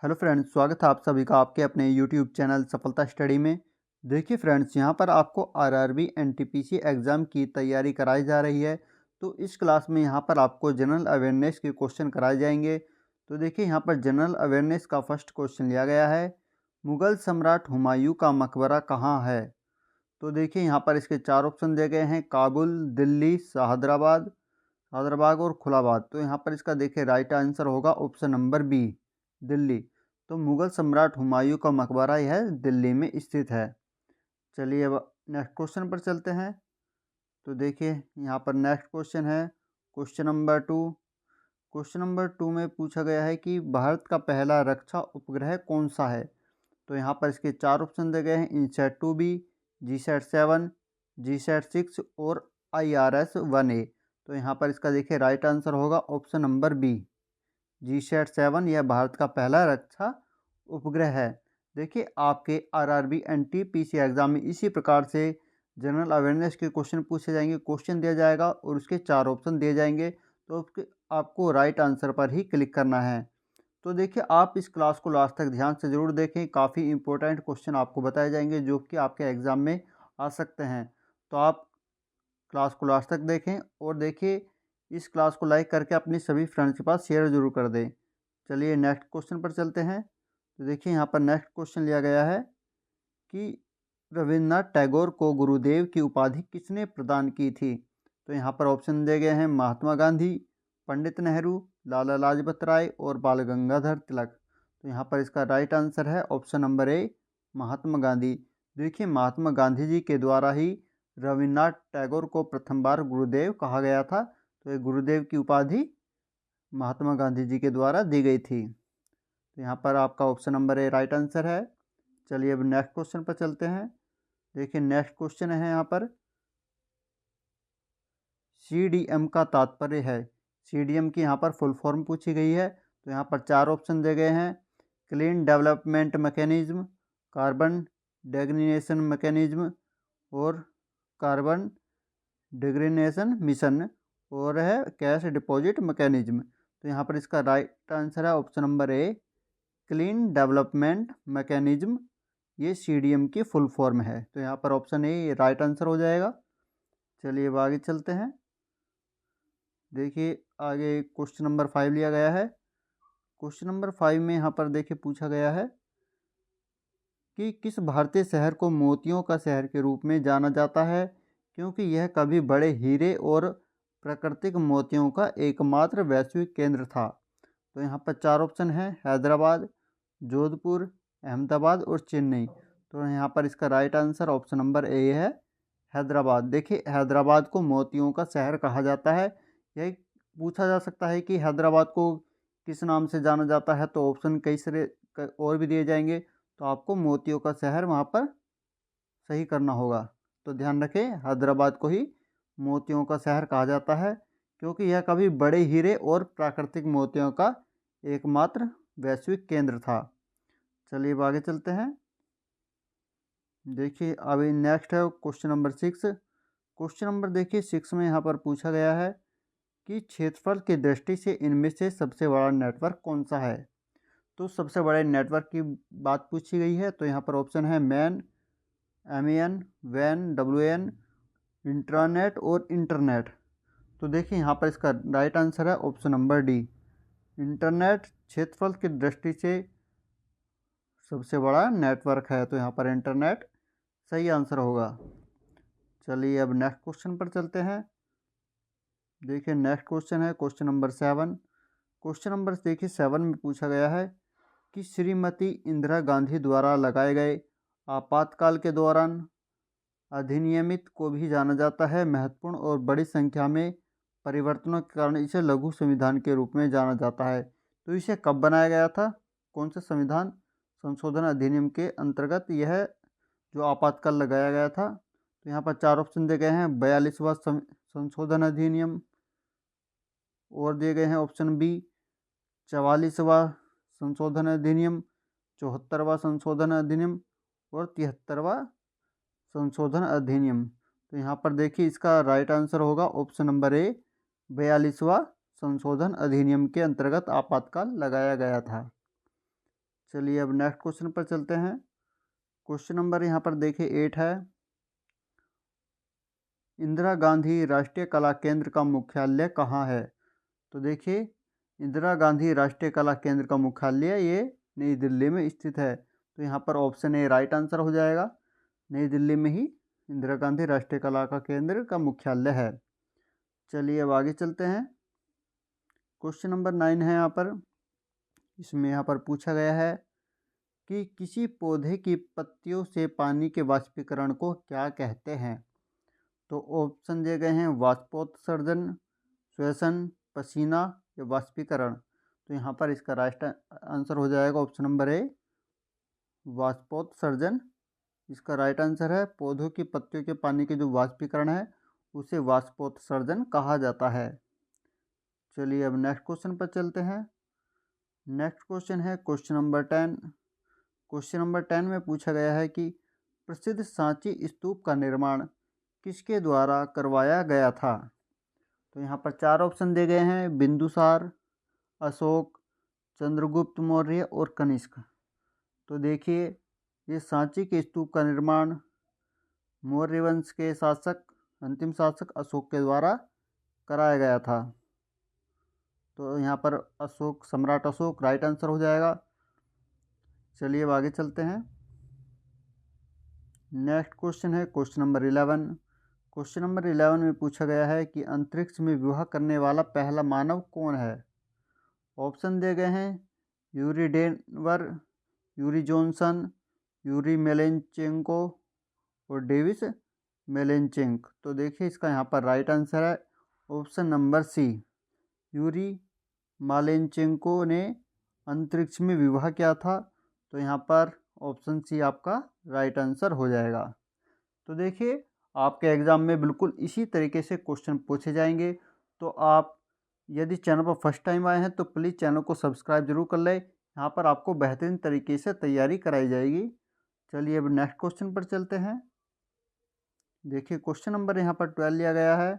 Hello friends, स्वागत है आप सभी का आपके अपने यूट्यूब चैनल सफलता स्टडी में। देखिए फ्रेंड्स, यहाँ पर आपको आरआरबी एनटीपीसी एग्ज़ाम की तैयारी कराई जा रही है। तो इस क्लास में यहाँ पर आपको जनरल अवेयरनेस के क्वेश्चन कराए जाएंगे। तो देखिए यहाँ पर जनरल अवेयरनेस का फर्स्ट क्वेश्चन लिया गया है, मुग़ल सम्राट हुमायूं का मकबरा कहाँ है। तो देखिए यहाँ पर इसके चार ऑप्शन दिए गए हैं, काबुल, दिल्ली, हैदराबाद और खुलाबाद। तो यहाँ पर इसका देखिए राइट आंसर होगा ऑप्शन नंबर बी, दिल्ली। तो मुग़ल सम्राट हुमायूं का मकबरा यह दिल्ली में स्थित है। चलिए अब नेक्स्ट क्वेश्चन पर चलते हैं। तो देखिए यहाँ पर नेक्स्ट क्वेश्चन है क्वेश्चन नंबर 2। क्वेश्चन नंबर 2 में पूछा गया है कि भारत का पहला रक्षा उपग्रह कौन सा है। तो यहाँ पर इसके चार ऑप्शन दिए गए हैं, इनसैट 2B, जीसैट 7, जीसैट 6 और IRS 1A। तो यहाँ पर इसका देखिए राइट आंसर होगा ऑप्शन नंबर बी, जीसैट 7। यह भारत का पहला रक्षा उपग्रह है। देखिए आपके आरआरबी एनटीपीसी एग्जाम में इसी प्रकार से जनरल अवेयरनेस के क्वेश्चन पूछे जाएंगे, क्वेश्चन दिया जाएगा और उसके चार ऑप्शन दिए जाएंगे। तो आपको राइट आंसर पर ही क्लिक करना है। तो देखिए आप इस क्लास को लास्ट तक ध्यान से ज़रूर देखें, काफ़ी इंपॉर्टेंट क्वेश्चन आपको बताए जाएंगे जो कि आपके एग्ज़ाम में आ सकते हैं। तो आप क्लास को लास्ट तक देखें और देखिए इस क्लास को लाइक करके अपनी सभी फ्रेंड्स के पास शेयर ज़रूर कर दें। चलिए नेक्स्ट क्वेश्चन पर चलते हैं। तो देखिए यहाँ पर नेक्स्ट क्वेश्चन लिया गया है कि रविन्द्रनाथ टैगोर को गुरुदेव की उपाधि किसने प्रदान की थी। तो यहाँ पर ऑप्शन दिए गए हैं, महात्मा गांधी, पंडित नेहरू, लाला लाजपत राय और बाल गंगाधर तिलक। तो यहाँ पर इसका राइट आंसर है ऑप्शन नंबर ए, महात्मा गांधी। देखिए महात्मा गांधी जी के द्वारा ही रविन्द्रनाथ टैगोर को प्रथम बार गुरुदेव कहा गया था। तो ये गुरुदेव की उपाधि महात्मा गांधी जी के द्वारा दी गई थी। तो यहाँ पर आपका ऑप्शन नंबर ए राइट आंसर है। चलिए अब नेक्स्ट क्वेश्चन पर चलते हैं। देखिए नेक्स्ट क्वेश्चन है यहाँ पर, CDM का तात्पर्य है। CDM की यहाँ पर फुल फॉर्म पूछी गई है। तो यहाँ पर चार ऑप्शन दिए गए हैं, क्लीन डेवलपमेंट मैकेनिज्म, कार्बन डेग्रीनेशन मैकेनिज्म और कार्बन डिग्रीनेशन मिशन और है कैश डिपॉजिट मैकेनिज्म। तो यहाँ पर इसका राइट आंसर है option number A, clean development mechanism. ये CDM की फुल फॉर्म है। तो यहाँ पर ऑप्शन ए राइट आंसर हो जाएगा। चलिए अब आगे चलते हैं। देखिए आगे क्वेश्चन नंबर 5 लिया गया है। क्वेश्चन नंबर 5 में यहाँ पर देखिए पूछा गया है कि किस भारतीय शहर को मोतियों का शहर के रूप में जाना जाता है, क्योंकि यह कभी बड़े हीरे और प्राकृतिक मोतियों का एकमात्र वैश्विक केंद्र था। तो यहाँ पर चार ऑप्शन हैं, हैदराबाद, जोधपुर, अहमदाबाद और चेन्नई। तो यहाँ पर इसका राइट आंसर ऑप्शन नंबर ए है, हैदराबाद। देखिए हैदराबाद को मोतियों का शहर कहा जाता है। यह पूछा जा सकता है कि हैदराबाद को किस नाम से जाना जाता है, तो ऑप्शन कई सारे और भी दिए जाएंगे। तो आपको मोतियों का शहर वहाँ पर सही करना होगा। तो ध्यान रखें, हैदराबाद को ही मोतियों का शहर कहा जाता है क्योंकि यह कभी बड़े हीरे और प्राकृतिक मोतियों का एकमात्र वैश्विक केंद्र था। चलिए अब आगे चलते हैं। देखिए अभी नेक्स्ट है क्वेश्चन नंबर 6। क्वेश्चन नंबर देखिए 6 में यहाँ पर पूछा गया है कि क्षेत्रफल की दृष्टि से इनमें से सबसे बड़ा नेटवर्क कौन सा है। तो सबसे बड़े नेटवर्क की बात पूछी गई है। तो यहाँ पर ऑप्शन है मैन, MAN, वैन, WAN, इंट्रानेट और इंटरनेट। तो देखिए यहाँ पर इसका राइट आंसर है ऑप्शन नंबर डी, इंटरनेट क्षेत्रफल की दृष्टि से सबसे बड़ा नेटवर्क है। तो यहाँ पर इंटरनेट सही आंसर होगा। चलिए अब नेक्स्ट क्वेश्चन पर चलते हैं। देखिए नेक्स्ट क्वेश्चन है क्वेश्चन नंबर 7। क्वेश्चन नंबर देखिए 7 में पूछा गया है कि श्रीमती इंदिरा गांधी द्वारा लगाए गए आपातकाल के दौरान अधिनियमित को भी जाना जाता है महत्वपूर्ण और बड़ी संख्या में परिवर्तनों के कारण इसे लघु संविधान के रूप में जाना जाता है। तो इसे कब बनाया गया था, कौन से संविधान संशोधन अधिनियम के अंतर्गत यह जो आपातकाल लगाया गया था। तो यहाँ पर चार ऑप्शन दिए गए हैं, 42वां संशोधन अधिनियम और दिए गए हैं ऑप्शन बी, 44वां संशोधन अधिनियम, 74वां संशोधन अधिनियम और 73वां संशोधन अधिनियम। तो यहाँ पर देखिए इसका राइट आंसर होगा ऑप्शन नंबर ए, 42वां संशोधन अधिनियम के अंतर्गत आपातकाल लगाया गया था। चलिए अब नेक्स्ट क्वेश्चन पर चलते हैं। क्वेश्चन नंबर यहाँ पर देखिए 8 है। इंदिरा गांधी राष्ट्रीय कला केंद्र का मुख्यालय कहाँ है? तो देखिए इंदिरा गांधी राष्ट्रीय कला केंद्र का मुख्यालय ये नई दिल्ली में स्थित है। तो यहाँ पर ऑप्शन ए राइट आंसर हो जाएगा। नई दिल्ली में ही इंदिरा गांधी राष्ट्रीय कला का केंद्र का मुख्यालय है। चलिए अब आगे चलते हैं। क्वेश्चन नंबर 9 है यहाँ पर। इसमें यहाँ पर पूछा गया है कि किसी पौधे की पत्तियों से पानी के वाष्पीकरण को क्या कहते हैं? तो ऑप्शन दिए गए हैं वाष्पोत्सर्जन, श्वसन, पसीना या वाष्पीकरण। तो यहाँ पर इसका राइट आंसर हो जाएगा ऑप्शन नंबर ए वाष्पोत्सर्जन। इसका राइट आंसर है। पौधों की पत्तियों के पानी के जो वाष्पीकरण है उसे वाष्पोत्सर्जन कहा जाता है। चलिए अब नेक्स्ट क्वेश्चन पर चलते हैं। नेक्स्ट क्वेश्चन है क्वेश्चन नंबर 10। क्वेश्चन नंबर 10 में पूछा गया है कि प्रसिद्ध सांची स्तूप का निर्माण किसके द्वारा करवाया गया था? तो यहाँ पर 4 ऑप्शन दिए गए हैं, बिंदुसार, अशोक, चंद्रगुप्त मौर्य और कनिष्क। तो देखिए ये सांची के स्तूप का निर्माण मौर्य वंश के शासक अंतिम शासक अशोक के द्वारा कराया गया था। तो यहाँ पर अशोक, सम्राट अशोक राइट आंसर हो जाएगा। चलिए अब आगे चलते हैं। नेक्स्ट क्वेश्चन है क्वेश्चन नंबर 11। क्वेश्चन नंबर 11 में पूछा गया है कि अंतरिक्ष में विवाह करने वाला पहला मानव कौन है? ऑप्शन दिए गए हैं Yuri Denver, Yuri Johnson, Yuri Malenchenko और डेविस मेलेंचेंक। तो देखिए इसका यहाँ पर राइट आंसर है option number C. Yuri Malenchenko ने अंतरिक्ष में विवाह किया था। तो यहाँ पर ऑप्शन सी आपका राइट आंसर हो जाएगा। तो देखिए आपके एग्ज़ाम में बिल्कुल इसी तरीके से क्वेश्चन पूछे जाएंगे। तो आप यदि चैनल पर फर्स्ट टाइम आए हैं तो प्लीज़ चैनल को सब्सक्राइब जरूर कर लें। यहाँ पर आपको बेहतरीन तरीके से तैयारी कराई जाएगी। चलिए अब नेक्स्ट क्वेश्चन पर चलते हैं। देखिए क्वेश्चन नंबर यहाँ पर 12 लिया गया है।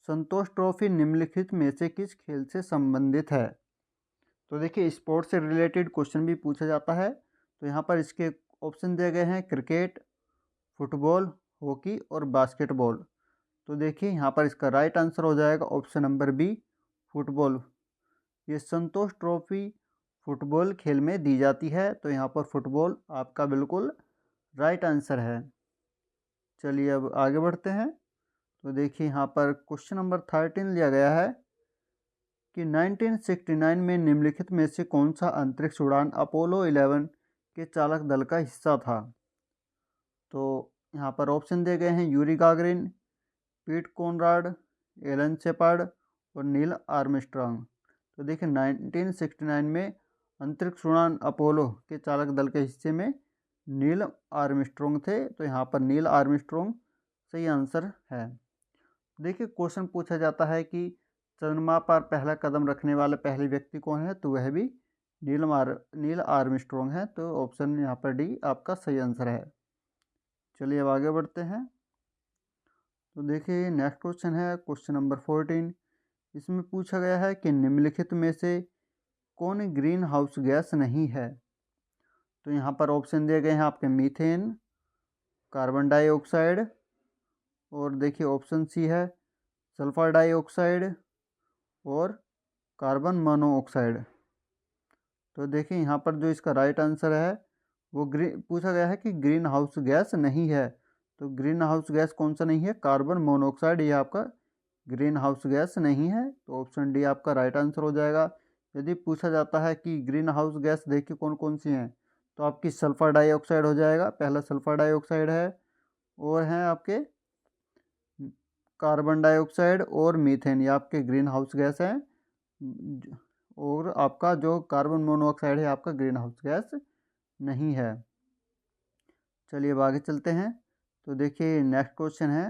संतोष ट्रॉफी निम्नलिखित में से किस खेल से संबंधित है? तो देखिए स्पोर्ट्स से रिलेटेड क्वेश्चन भी पूछा जाता है। तो यहाँ पर इसके ऑप्शन दिए गए हैं क्रिकेट, फुटबॉल, हॉकी और बास्केटबॉल। तो देखिए यहाँ पर इसका राइट आंसर हो जाएगा ऑप्शन नंबर बी फुटबॉल। ये संतोष ट्रॉफी फुटबॉल खेल में दी जाती है। तो यहाँ पर फुटबॉल आपका बिल्कुल राइट आंसर है। चलिए अब आगे बढ़ते हैं। तो देखिए यहाँ पर क्वेश्चन नंबर 13 लिया गया है कि 1969 में निम्नलिखित में से कौन सा अंतरिक्ष उड़ान अपोलो 11 के चालक दल का हिस्सा था? तो यहाँ पर ऑप्शन दिए गए हैं यूरी गागरिन, पीट कॉनराड, एलन शेपर्ड और नील आर्मस्ट्रॉन्ग। तो देखिए 1969 में अंतरिक्ष उड़ान अपोलो के चालक दल के हिस्से में नील आर्मस्ट्रॉन्ग थे। तो यहाँ पर नील आर्मस्ट्रॉन्ग सही आंसर है। देखिए क्वेश्चन पूछा जाता है कि चंद्रमा पर पहला कदम रखने वाले पहले व्यक्ति कौन है? तो वह भी नील आर्मस्ट्रॉन्ग है। तो ऑप्शन यहाँ पर डी आपका सही आंसर है। चलिए अब आगे बढ़ते हैं। तो देखिए नेक्स्ट क्वेश्चन है क्वेश्चन नंबर 14। इसमें पूछा गया है कि निम्नलिखित में से कौन ग्रीन हाउस गैस नहीं है? तो यहाँ पर ऑप्शन दिए गए हैं आपके मीथेन, कार्बन डाइऑक्साइड और देखिए ऑप्शन सी है सल्फर डाइऑक्साइड और कार्बन मोनोऑक्साइड। तो देखिए यहाँ पर जो इसका राइट आंसर है वो पूछा गया है कि ग्रीन हाउस गैस नहीं है। तो ग्रीन हाउस गैस कौन सा नहीं है? कार्बन मोनोऑक्साइड ये आपका ग्रीन हाउस गैस नहीं है। तो ऑप्शन डी आपका राइट आंसर हो जाएगा। यदि पूछा जाता है कि ग्रीन हाउस गैस देखिए कौन कौन सी हैं, तो आपकी सल्फर डाइऑक्साइड हो जाएगा, पहला सल्फर डाइऑक्साइड है, और हैं आपके कार्बन डाइऑक्साइड और मीथेन, ये आपके ग्रीन हाउस गैस हैं। और आपका जो कार्बन मोनोऑक्साइड है आपका ग्रीन हाउस गैस नहीं है। चलिए अब आगे चलते हैं। तो देखिए नेक्स्ट क्वेश्चन है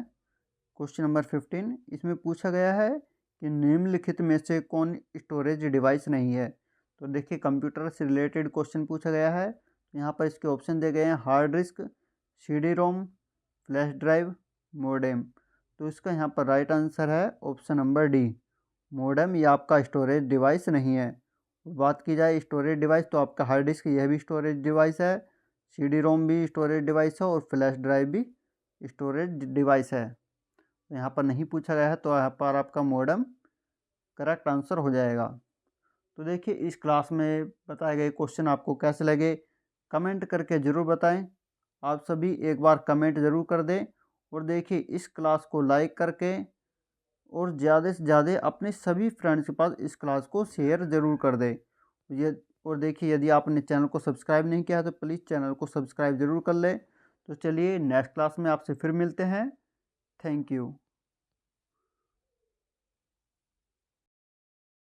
क्वेश्चन नंबर 15। इसमें पूछा गया है कि निम्नलिखित में से कौन स्टोरेज डिवाइस नहीं है? तो देखिए कंप्यूटर से रिलेटेड क्वेश्चन पूछा गया है। यहाँ पर इसके ऑप्शन दिए गए हैं हार्ड डिस्क, CD रोम, फ्लैश ड्राइव, मोडेम। तो इसका यहाँ पर राइट आंसर है ऑप्शन नंबर डी मोडेम। ये आपका स्टोरेज डिवाइस नहीं है। बात की जाए स्टोरेज डिवाइस तो आपका हार्ड डिस्क यह भी स्टोरेज डिवाइस है, CD रोम भी स्टोरेज डिवाइस है और फ्लैश ड्राइव भी स्टोरेज डिवाइस है। यहाँ पर नहीं पूछा गया है तो यहाँ पर आपका मॉडेम करेक्ट आंसर हो जाएगा। तो देखिए इस क्लास में बताए गए क्वेश्चन आपको कैसे लगे कमेंट करके ज़रूर बताएं। आप सभी एक बार कमेंट ज़रूर कर दें और देखिए इस क्लास को लाइक करके और ज़्यादा से ज़्यादा अपने सभी फ्रेंड्स के पास इस क्लास को शेयर ज़रूर कर दें। ये और देखिए यदि आपने चैनल को सब्सक्राइब नहीं किया है तो प्लीज़ चैनल को सब्सक्राइब ज़रूर कर लें। तो चलिए नेक्स्ट क्लास में आपसे फिर मिलते हैं। Thank you.